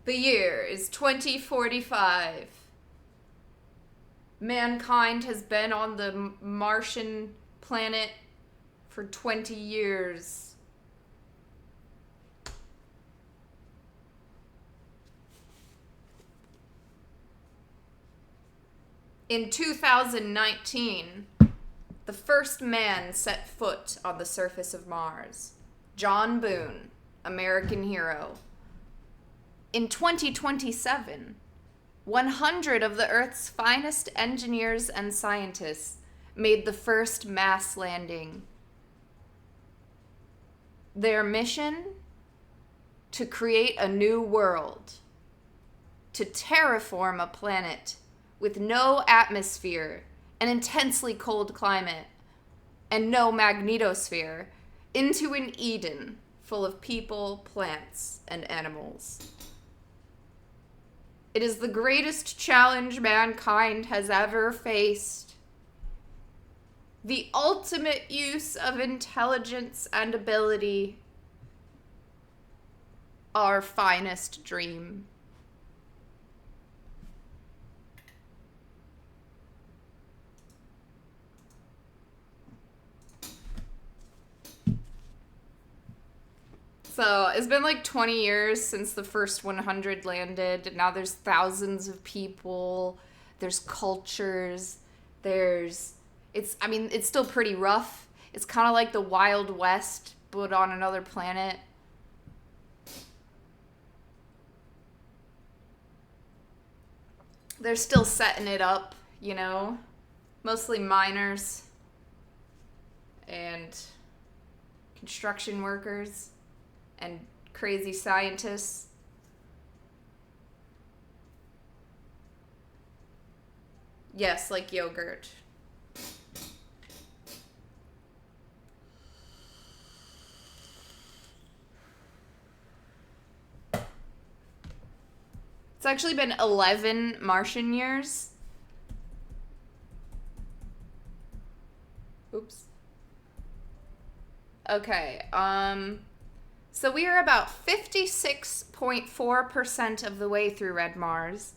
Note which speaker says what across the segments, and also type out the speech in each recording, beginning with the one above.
Speaker 1: The year is 2045. Mankind has been on the Martian planet for 20 years. In 2019, the first man set foot on the surface of Mars. John Boone, American hero. In 2027, 100 of the Earth's finest engineers and scientists made the first mass landing. Their mission? To create a new world. To terraform a planet with no atmosphere, an intensely cold climate, and no magnetosphere, into an Eden full of people, plants, and animals. It is the greatest challenge mankind has ever faced. The ultimate use of intelligence and ability. Our finest dream. So it's been like 20 years since the first 100 landed. Now there's thousands of people. There's cultures. It's still pretty rough. It's kind of like the Wild West, but on another planet. They're still setting it up, you know? Mostly miners and construction workers. And crazy scientists. Yes, like yogurt. It's actually been 11 Martian years. Oops. Okay, so we are about 56.4% of the way through Red Mars.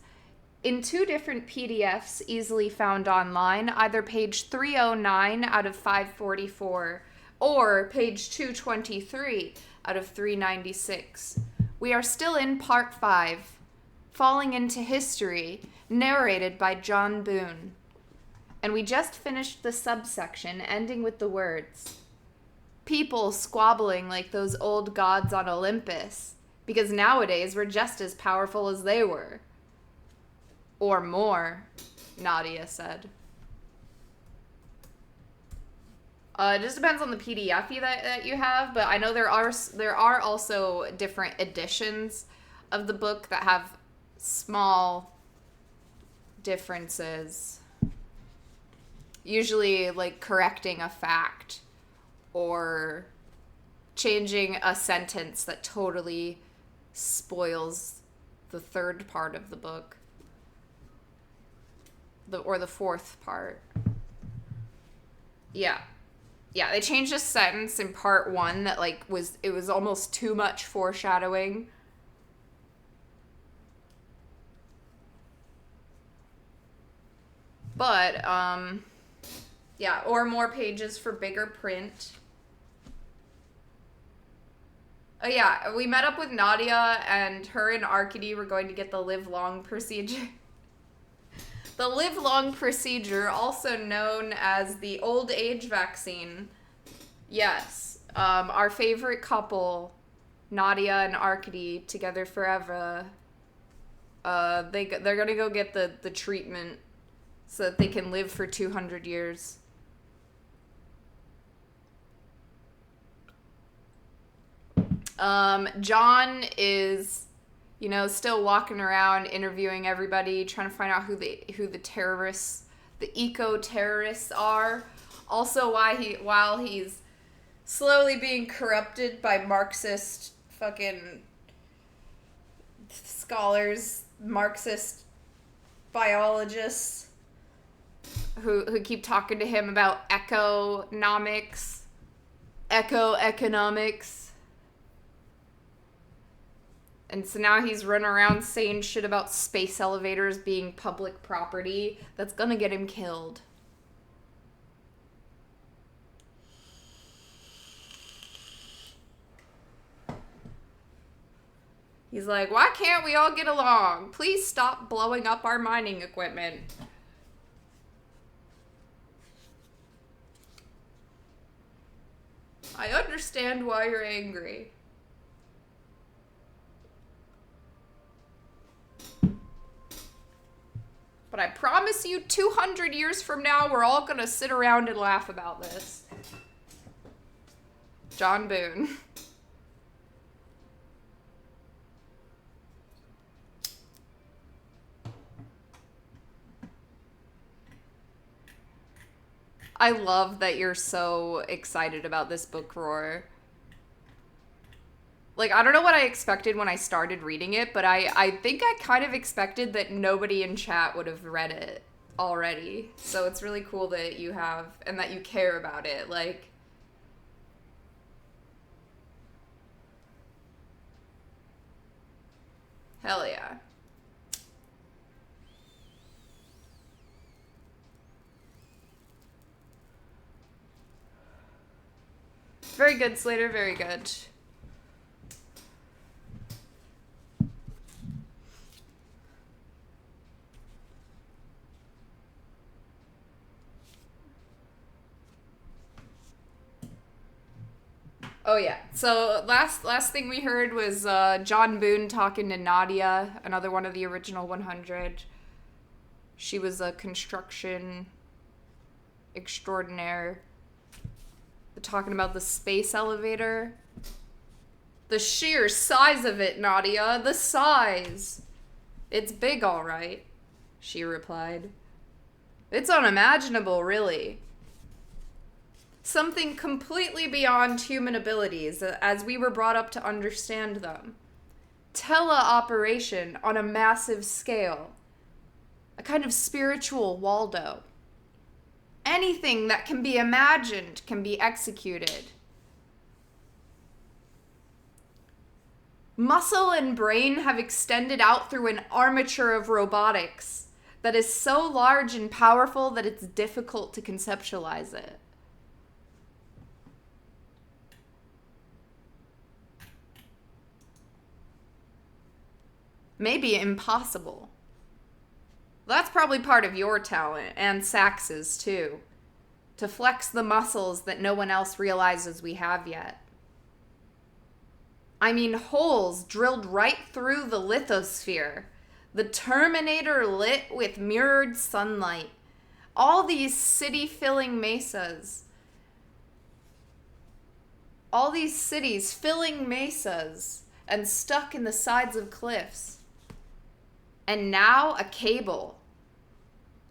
Speaker 1: In two different PDFs easily found online, either page 309 out of 544 or page 223 out of 396. We are still in part 5, Falling into History, narrated by John Boone. And we just finished the subsection ending with the words, people squabbling like those old gods on Olympus, because nowadays we're just as powerful as they were. Or more, Nadia said. It just depends on the PDF that you have, but I know there are also different editions of the book that have small differences. Usually, like, correcting a fact or changing a sentence that totally spoils the third part of the book. Or the fourth part. Yeah. Yeah, they changed a sentence in part 1 that, like, it was almost too much foreshadowing. But, yeah, or more pages for bigger print. Oh yeah, we met up with Nadia, and her and Arkady were going to get the live long procedure. The live long procedure, also known as the old age vaccine. Yes, our favorite couple, Nadia and Arkady, together forever. They're gonna go get the treatment so that they can live for 200 years. John is, still walking around interviewing everybody, trying to find out who the terrorists, the eco-terrorists are. Also, while he's slowly being corrupted by Marxist fucking scholars, Marxist biologists who keep talking to him about economics. And so now he's running around saying shit about space elevators being public property. That's gonna get him killed. He's like, why can't we all get along? Please stop blowing up our mining equipment. I understand why you're angry. But I promise you, 200 years from now, we're all gonna sit around and laugh about this. John Boone. I love that you're so excited about this book, Roar. Like, I don't know what I expected when I started reading it, but I think I kind of expected that nobody in chat would have read it already. So it's really cool that you have, and that you care about it. Like, hell yeah. Very good, Slater, very good. Oh yeah. So last thing we heard was John Boone talking to Nadia, another one of the original 100. She was a construction extraordinaire. They're talking about the space elevator. The sheer size of it, Nadia. The size. It's big, all right, she replied. It's unimaginable, really. Something completely beyond human abilities, as we were brought up to understand them. Teleoperation on a massive scale. A kind of spiritual Waldo. Anything that can be imagined can be executed. Muscle and brain have extended out through an armature of robotics that is so large and powerful that it's difficult to conceptualize it. Maybe impossible. That's probably part of your talent, and Sax's too. To flex the muscles that no one else realizes we have yet. I mean, holes drilled right through the lithosphere. The Terminator lit with mirrored sunlight. All these city-filling mesas. All these cities filling mesas and stuck in the sides of cliffs. And now a cable.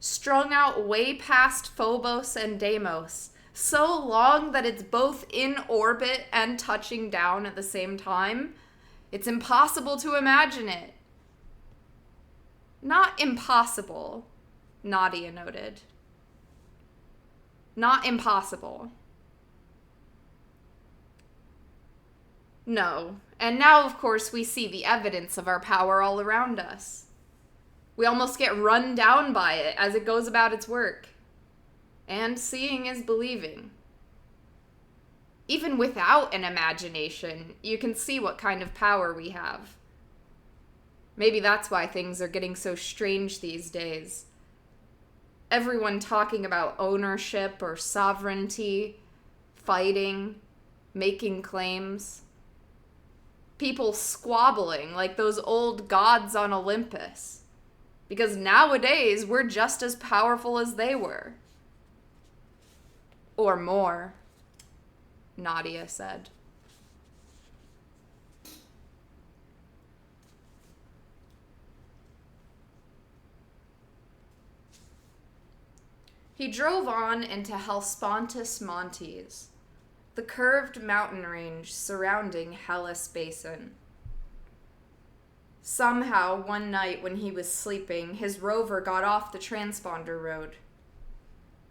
Speaker 1: Strung out way past Phobos and Deimos, so long that it's both in orbit and touching down at the same time. It's impossible to imagine it. Not impossible, Nadia noted. Not impossible. No, and now of course we see the evidence of our power all around us. We almost get run down by it as it goes about its work. And seeing is believing. Even without an imagination, you can see what kind of power we have. Maybe that's why things are getting so strange these days. Everyone talking about ownership or sovereignty, fighting, making claims. People squabbling like those old gods on Olympus. Because nowadays, we're just as powerful as they were. Or more, Nadia said. He drove on into Hellespontus Montes, the curved mountain range surrounding Hellas Basin. Somehow, one night when he was sleeping, his rover got off the transponder road.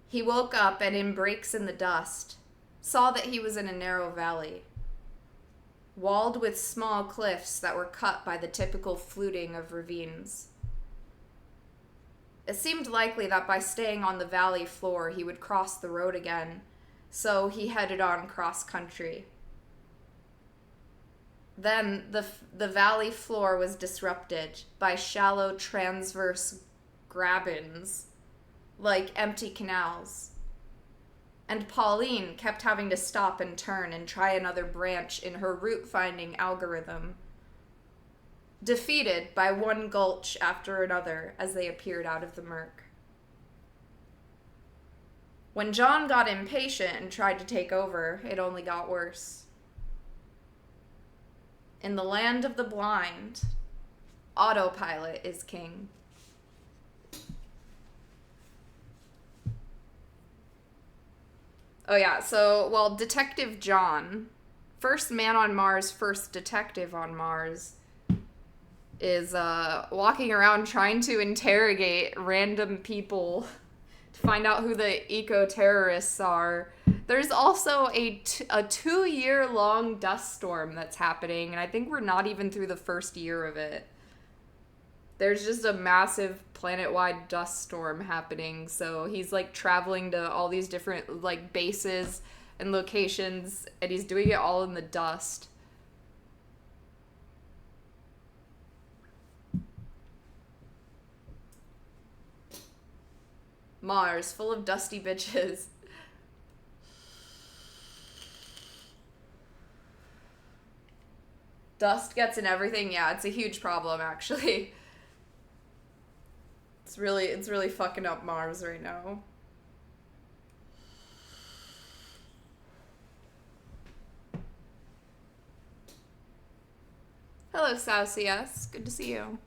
Speaker 1: He woke up and, in breaks in the dust, saw that he was in a narrow valley. walled with small cliffs that were cut by the typical fluting of ravines. It seemed likely that by staying on the valley floor he would cross the road again, so he headed on cross-country. Then the valley floor was disrupted by shallow transverse grabens, like empty canals. And Pauline kept having to stop and turn and try another branch in her route-finding algorithm, defeated by one gulch after another as they appeared out of the murk. When John got impatient and tried to take over, it only got worse. In the land of the blind, autopilot is king. Oh yeah, so, well, Detective John, first man on Mars, first detective on Mars, is walking around trying to interrogate random people to find out who the eco-terrorists are. There's also a 2-year-long dust storm that's happening, and I think we're not even through the first year of it. There's just a massive planet-wide dust storm happening, so he's, like, traveling to all these different, like, bases and locations, and he's doing it all in the dust. Mars, full of dusty bitches. Dust gets in everything. Yeah, it's a huge problem, actually. It's really fucking up Mars right now. Hello, Saucius. Good to see you.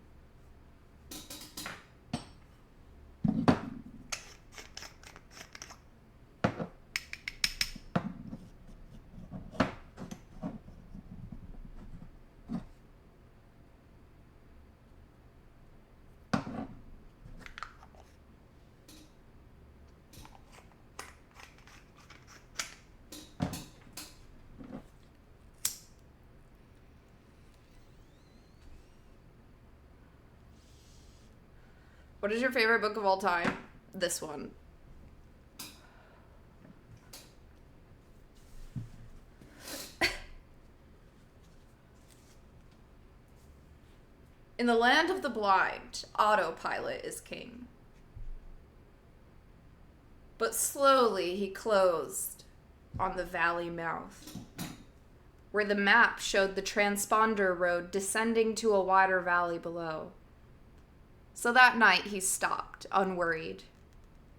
Speaker 1: What is your favorite book of all time? This one. In the land of the blind, autopilot is king. But slowly he closed on the valley mouth, where the map showed the transponder road descending to a wider valley below. So that night he stopped, unworried,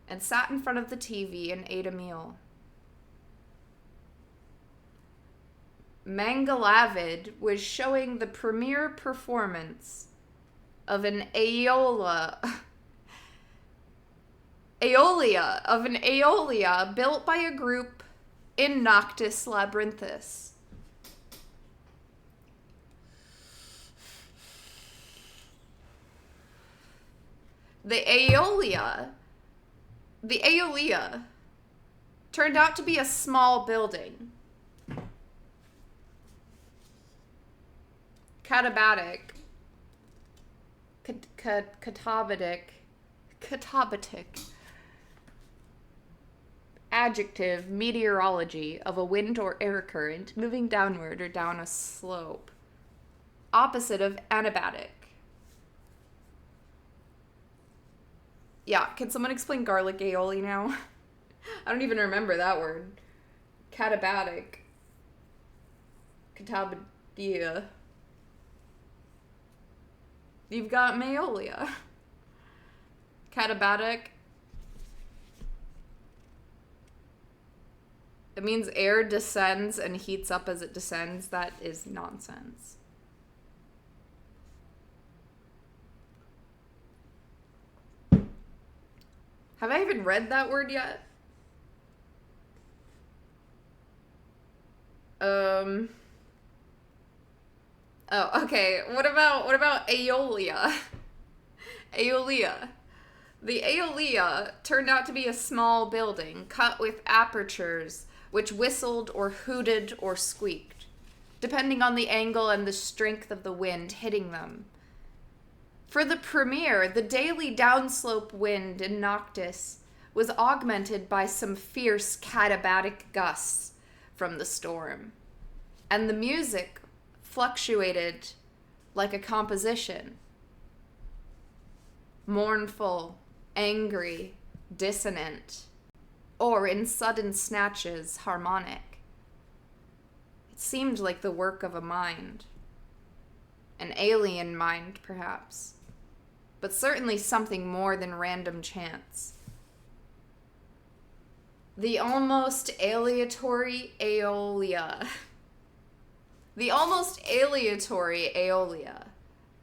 Speaker 1: and sat in front of the TV and ate a meal. Mangalavid was showing the premiere performance of an Aeolia built by a group in Noctis Labyrinthus. The Aeolia turned out to be a small building. Katabatic. Adjective, meteorology of a wind or air current moving downward or down a slope. Opposite of anabatic. Yeah, can someone explain garlic aioli now? I don't even remember that word. Katabatic. Katabadia. You've got Mayolia. Katabatic. It means air descends and heats up as it descends. That is nonsense. Have I even read that word yet? Oh, okay. What about Aeolia? Aeolia. The Aeolia turned out to be a small building cut with apertures which whistled or hooted or squeaked. depending on the angle and the strength of the wind hitting them. For the premiere, the daily downslope wind in Noctis was augmented by some fierce katabatic gusts from the storm, and the music fluctuated like a composition. Mournful, angry, dissonant, or in sudden snatches, harmonic. It seemed like the work of a mind. An alien mind, perhaps, but certainly something more than random chance. The almost aleatory Aeolia. The almost aleatory Aeolia,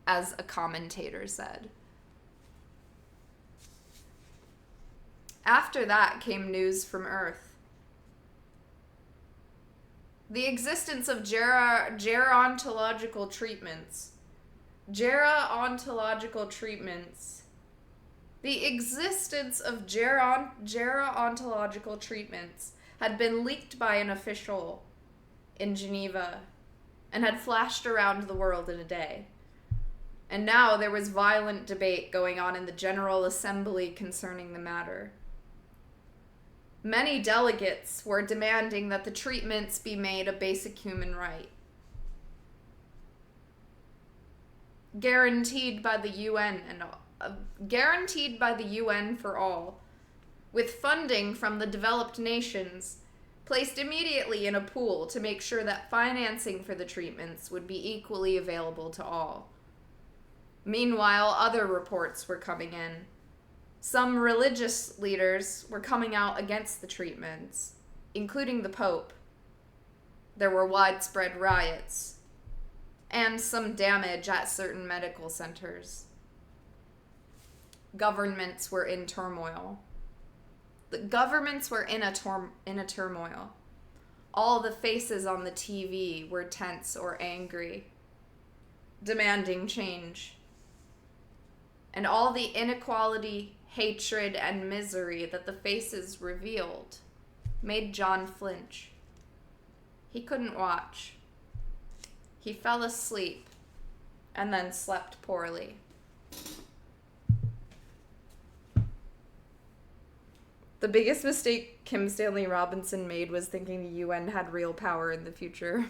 Speaker 1: as a commentator said. After that came news from Earth. The existence of gerontological treatments. Gerontological treatments. The existence of gerontological treatments had been leaked by an official in Geneva and had flashed around the world in a day. And now there was violent debate going on in the General Assembly concerning the matter. Many delegates were demanding that the treatments be made a basic human right, guaranteed by the UN for all, with funding from the developed nations placed immediately in a pool to make sure that financing for the treatments would be equally available to all. Meanwhile, other reports were coming in. Some religious leaders were coming out against the treatments, including the Pope. There were widespread riots, and some damage at certain medical centers. Governments were in turmoil. The governments were in a turmoil. All the faces on the TV were tense or angry, demanding change. And all the inequality, hatred, and misery that the faces revealed made John flinch. He couldn't watch. He fell asleep and then slept poorly. The biggest mistake Kim Stanley Robinson made was thinking the UN had real power in the future.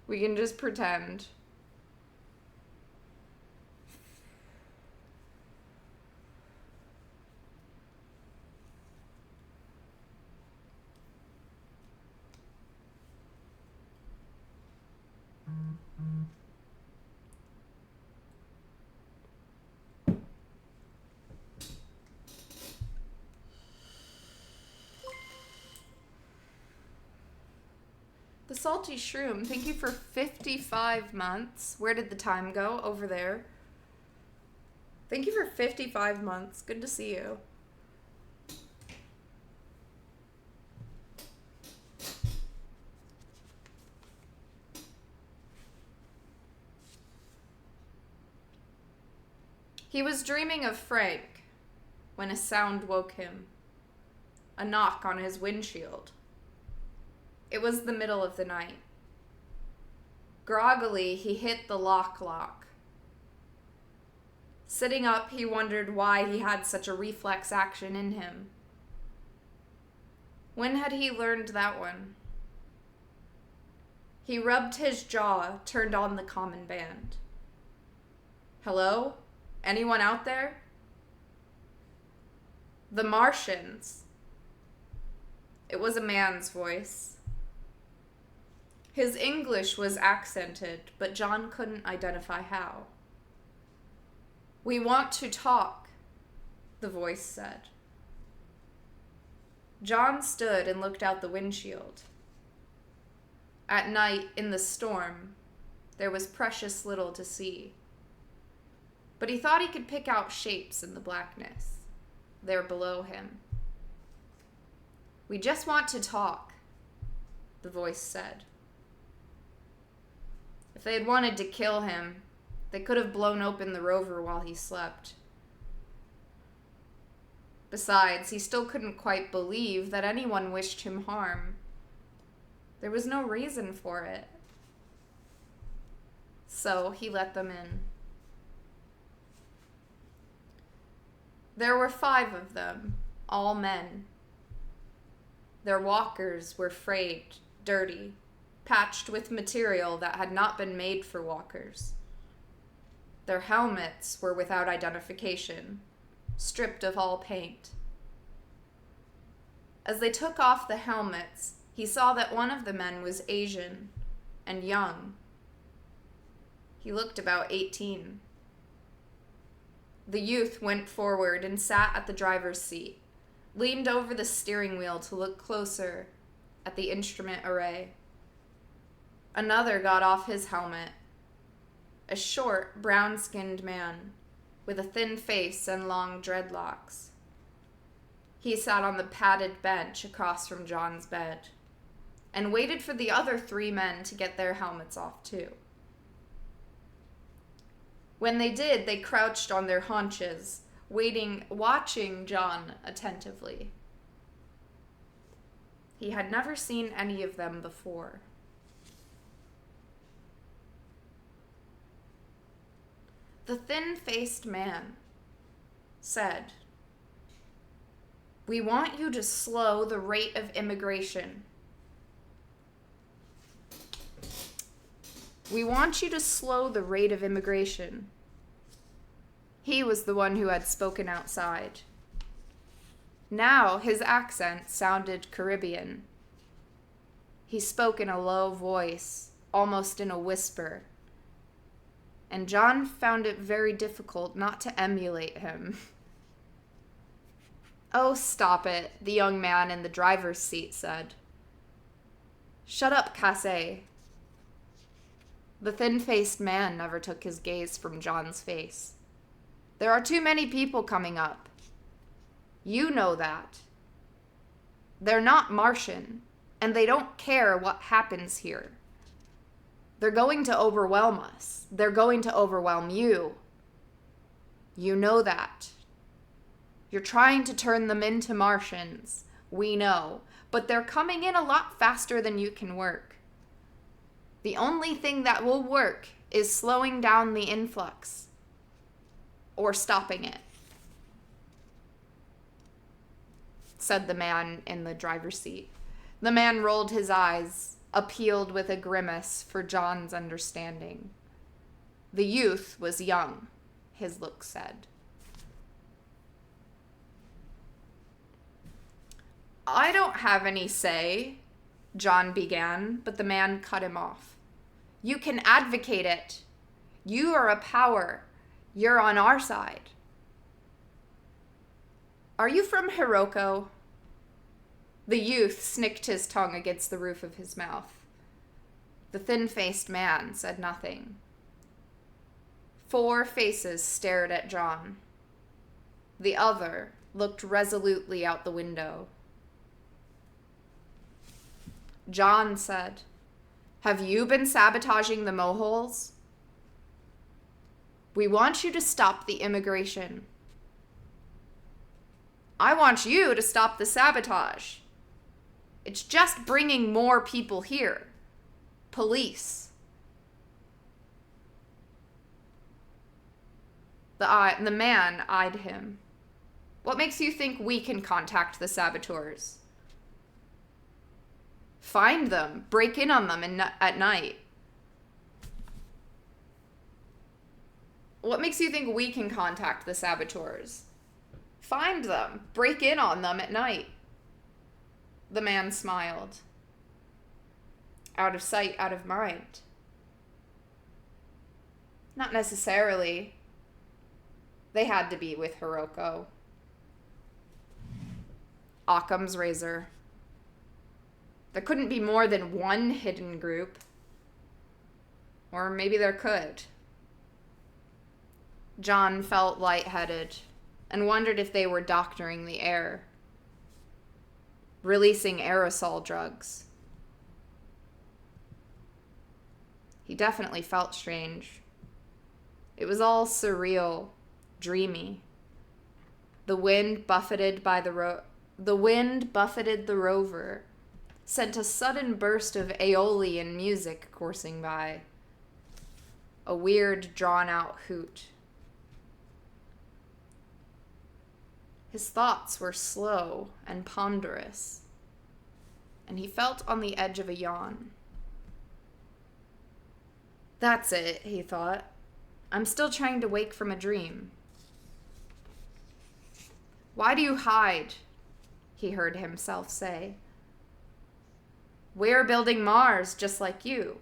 Speaker 1: We can just pretend. The Salty Shroom, thank you for 55 months. Where did the time go? Over there. Thank you for 55 months. Good to see you. He was dreaming of Frank when a sound woke him. A knock on his windshield. It was the middle of the night. Groggily, he hit the lock. Sitting up, he wondered why he had such a reflex action in him. When had he learned that one? He rubbed his jaw, turned on the common band. Hello? Anyone out there? The Martians. It was a man's voice. His English was accented, but John couldn't identify how. We want to talk, the voice said. John stood and looked out the windshield. At night, in the storm, there was precious little to see. But he thought he could pick out shapes in the blackness, there below him. We just want to talk, the voice said. If they had wanted to kill him, they could have blown open the rover while he slept. Besides, he still couldn't quite believe that anyone wished him harm. There was no reason for it. So he let them in. There were 5 of them, all men. Their walkers were frayed, dirty, patched with material that had not been made for walkers. Their helmets were without identification, stripped of all paint. As they took off the helmets, he saw that one of the men was Asian and young. He looked about 18. The youth went forward and sat at the driver's seat, leaned over the steering wheel to look closer at the instrument array. Another got off his helmet, a short, brown-skinned man with a thin face and long dreadlocks. He sat on the padded bench across from John's bed and waited for the other 3 men to get their helmets off too. When they did, they crouched on their haunches, watching John attentively. He had never seen any of them before. The thin-faced man said, "We want you to slow the rate of immigration. We want you to slow the rate of immigration." He was the one who had spoken outside. Now his accent sounded Caribbean. He spoke in a low voice, almost in a whisper, and John found it very difficult not to emulate him. "Oh, stop it," the young man in the driver's seat said. "Shut up, Casey." The thin-faced man never took his gaze from John's face. "There are too many people coming up. You know that. They're not Martian, and they don't care what happens here. They're going to overwhelm us. They're going to overwhelm you. You know that. You're trying to turn them into Martians. We know. But they're coming in a lot faster than you can work. The only thing that will work is slowing down the influx or stopping it," said the man in the driver's seat. The man rolled his eyes, appealed with a grimace for John's understanding. The youth was young, his look said. "I don't have any say," John began, but the man cut him off. "You can advocate it. You are a power. You're on our side." "Are you from Hiroko?" The youth snicked his tongue against the roof of his mouth. The thin-faced man said nothing. 4 faces stared at John. The other looked resolutely out the window. John said, "Have you been sabotaging the moholes? We want you to stop the immigration." "I want you to stop the sabotage. It's just bringing more people here. Police." The man eyed him. "What makes you think we can contact the saboteurs?" "Find them. Break in on them at night." "What makes you think we can contact the saboteurs?" "Find them. Break in on them at night." The man smiled. "Out of sight, out of mind." "Not necessarily. They had to be with Hiroko." Occam's razor. There couldn't be more than one hidden group. Or maybe there could. John felt lightheaded and wondered if they were doctoring the air, releasing aerosol drugs. He definitely felt strange. It was all surreal, dreamy. The wind buffeted the rover, sent a sudden burst of Aeolian music coursing by. a weird, drawn-out hoot. His thoughts were slow and ponderous, and he felt on the edge of a yawn. That's it, he thought. I'm still trying to wake from a dream. Why do you hide? He heard himself say. We're building Mars just like you.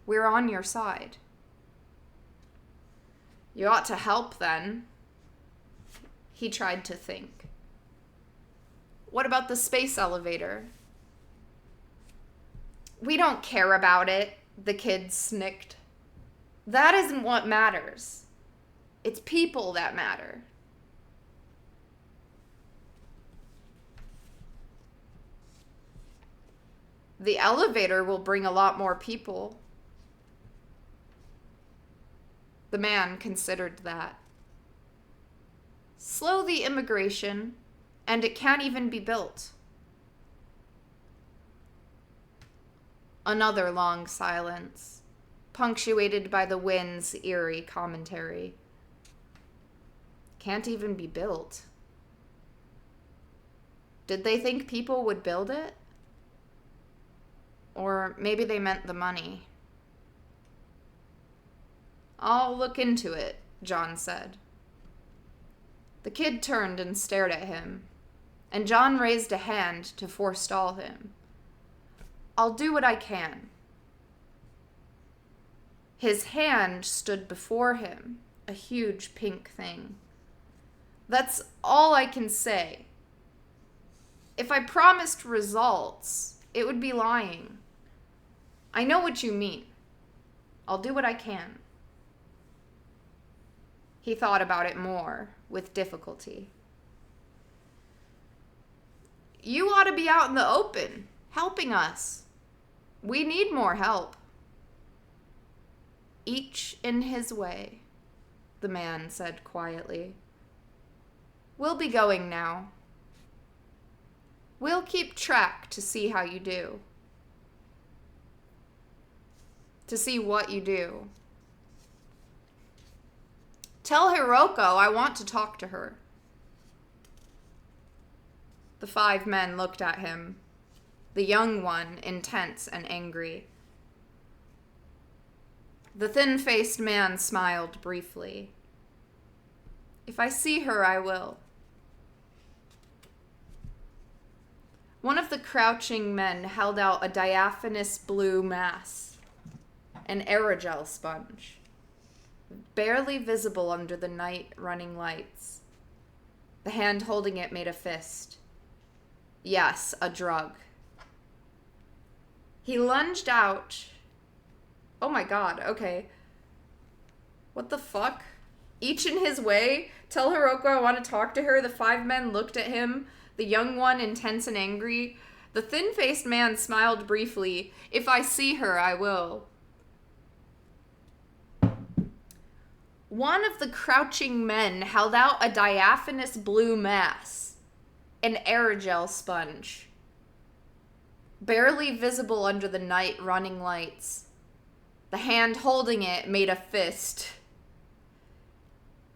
Speaker 1: We're on your side. You ought to help then. He tried to think. What about the space elevator? We don't care about it, the kid snicked. That isn't what matters. It's people that matter. The elevator will bring a lot more people. The man considered that. Slow the immigration, and it can't even be built. Another long silence, punctuated by the wind's eerie commentary. Can't even be built. Did they think people would build it? Or maybe they meant the money. I'll look into it, John said. The kid turned and stared at him, and John raised a hand to forestall him. I'll do what I can. His hand stood before him, a huge pink thing. That's all I can say. If I promised results, it would be lying. I know what you mean. I'll do what I can. He thought about it more, with difficulty. You ought to be out in the open, helping us. We need more help. Each in his way, the man said quietly. We'll be going now. We'll keep track to see how you do. To see what you do. Tell Hiroko I want to talk to her. The 5 men looked at him, the young one intense and angry. The thin-faced man smiled briefly. If I see her, I will. One of the crouching men held out a diaphanous blue mass, an aerogel sponge, barely visible under the night running lights. The hand holding it made a fist. Yes, a drug. He lunged out. Oh my god, okay. What the fuck? Each in his way? Tell Hiroko I want to talk to her. The 5 men looked at him, the young one intense and angry. The thin-faced man smiled briefly. If I see her, I will. One of the crouching men held out a diaphanous blue mass, an aerogel sponge, barely visible under the night running lights. The hand holding it made a fist.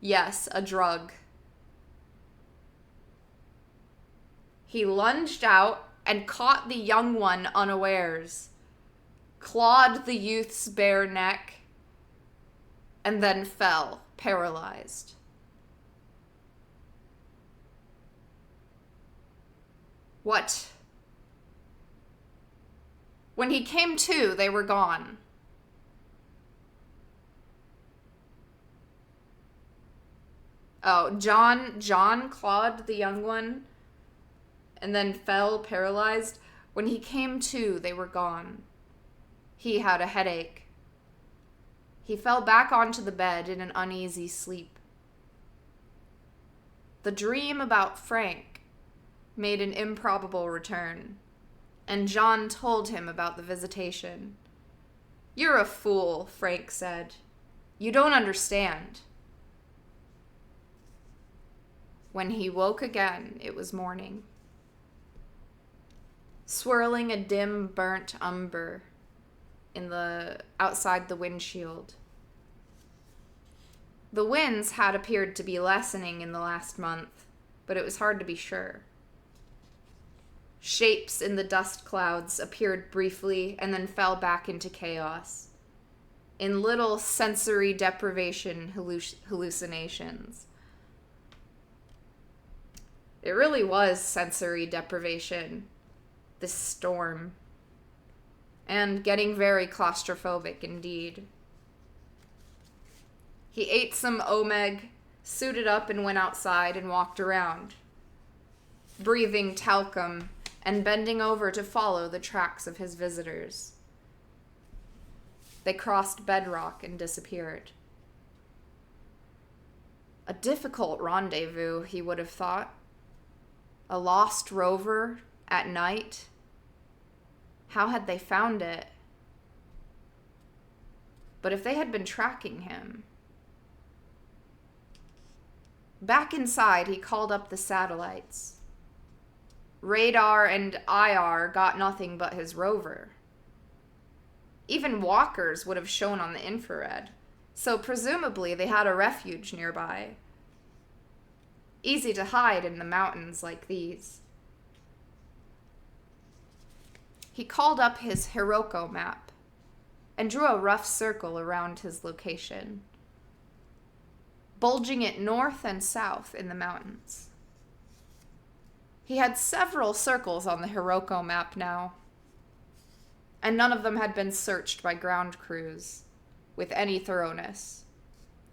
Speaker 1: Yes, a drug. He lunged out and caught the young one unawares, clawed the youth's bare neck, and then fell, paralyzed. What? When he came to, they were gone. Oh, John clawed the young one and then fell paralyzed. When he came to, they were gone. He had a headache. He fell back onto the bed in an uneasy sleep. The dream about Frank made an improbable return, and John told him about the visitation. You're a fool, Frank said. You don't understand. When he woke again, it was morning. Swirling a dim, burnt umber outside the windshield, The winds had appeared to be lessening in the last month, but it was hard to be sure. Shapes in the dust clouds appeared briefly and then fell back into chaos, in little sensory deprivation hallucinations. It really was sensory deprivation, this storm, and getting very claustrophobic indeed. He ate some Omeg, suited up and went outside and walked around, breathing talcum and bending over to follow the tracks of his visitors. They crossed bedrock and disappeared. A difficult rendezvous, he would have thought. A lost rover at night. How had they found it? But if they had been tracking him... Back inside, he called up the satellites. Radar and IR got nothing but his rover. Even walkers would have shown on the infrared, so presumably they had a refuge nearby. Easy to hide in the mountains like these. He called up his Hiroko map and drew a rough circle around his location, bulging it north and south in the mountains. He had several circles on the Hiroko map now, and none of them had been searched by ground crews with any thoroughness,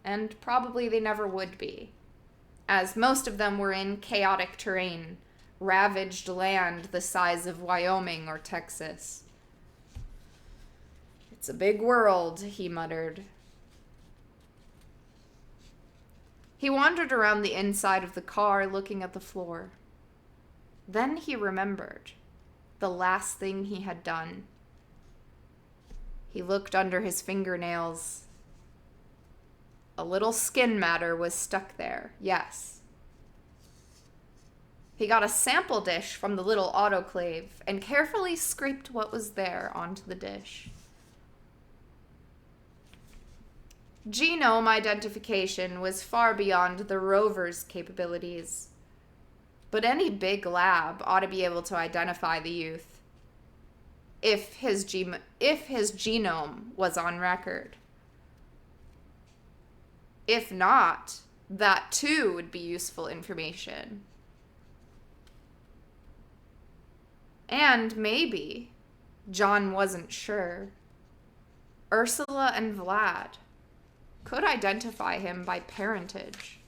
Speaker 1: and probably they never would be, as most of them were in chaotic terrain, ravaged land the size of Wyoming or Texas. "It's a big world," he muttered. He wandered around the inside of the car, looking at the floor. Then he remembered the last thing he had done. He looked under his fingernails. A little skin matter was stuck there, yes. He got a sample dish from the little autoclave and carefully scraped what was there onto the dish. Genome identification was far beyond the rover's capabilities, but any big lab ought to be able to identify the youth if his genome was on record. If not, that too would be useful information. And maybe, John wasn't sure, Ursula and Vlad could identify him by parentage.